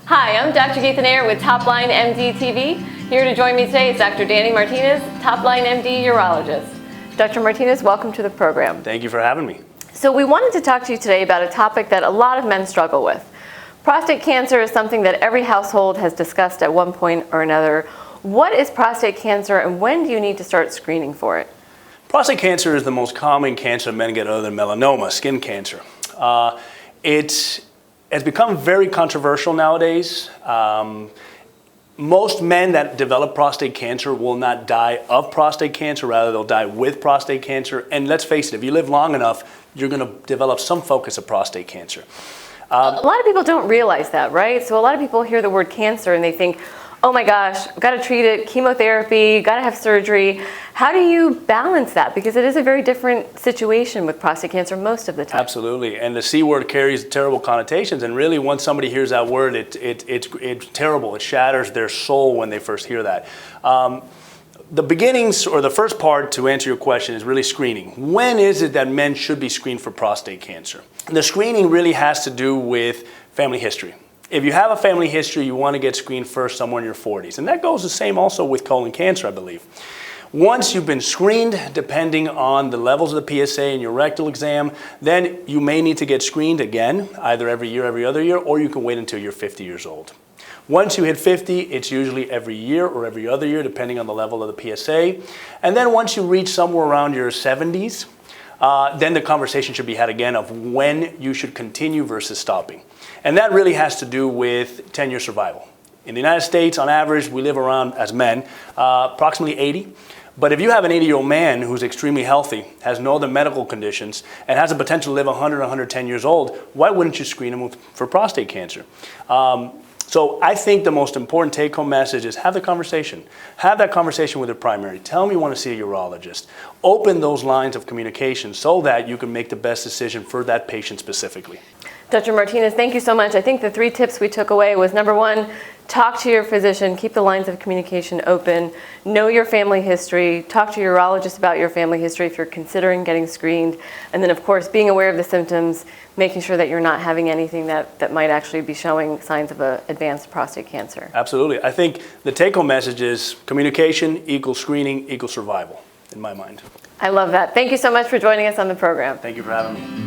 Hi, I'm Dr. Geethanair with Top Line MD TV. Here to join me today is Dr. Danny Martinez, Top Line MD Urologist. Dr. Martinez, welcome to the program. Thank you for having me. So we wanted to talk to you today about a topic that a lot of men struggle with. Prostate cancer is something that every household has discussed at one point or another. What is prostate cancer and when do you need to start screening for it? Prostate cancer is the most common cancer men get other than melanoma, skin cancer. It has become very controversial nowadays. Most men that develop prostate cancer will not die of prostate cancer, rather they'll die with prostate cancer. And let's face it, if you live long enough, you're going to develop some focus of prostate cancer. A lot of people don't realize that, right? So a lot of people hear the word cancer and they think, oh my gosh, I've got to treat it, chemotherapy, got to have surgery. How do you balance that? Because it is a very different situation with prostate cancer most of the time. Absolutely, and the C word carries terrible connotations, and really once somebody hears that word, it's terrible. It shatters their soul when they first hear that. The beginnings, or the first part to answer your question, is really screening. When is it that men should be screened for prostate cancer? The screening really has to do with family history. If you have a family history, you want to get screened first somewhere in your 40s. And that goes the same also with colon cancer, I believe. Once you've been screened, depending on the levels of the PSA in your rectal exam, then you may need to get screened again, either every year, every other year, or you can wait until you're 50 years old. Once you hit 50, it's usually every year or every other year, depending on the level of the PSA. And then once you reach somewhere around your 70s, then the conversation should be had again of when you should continue versus stopping. And that really has to do with 10-year survival. In the United States, on average, we live around, as men, approximately 80. But if you have an 80-year-old man who's extremely healthy, has no other medical conditions, and has the potential to live 100, 110 years old, why wouldn't you screen him for prostate cancer? So I think the most important take-home message is have the conversation. Have that conversation with your primary. Tell them you want to see a urologist. Open those lines of communication so that you can make the best decision for that patient specifically. Dr. Martinez, thank you so much. I think the 3 tips we took away was, number 1, talk to your physician, keep the lines of communication open, know your family history, talk to your urologist about your family history if you're considering getting screened, and then of course being aware of the symptoms, making sure that you're not having anything that might actually be showing signs of advanced prostate cancer. Absolutely. I think the take-home message is communication equals screening equals survival, in my mind. I love that. Thank you so much for joining us on the program. Thank you for having me.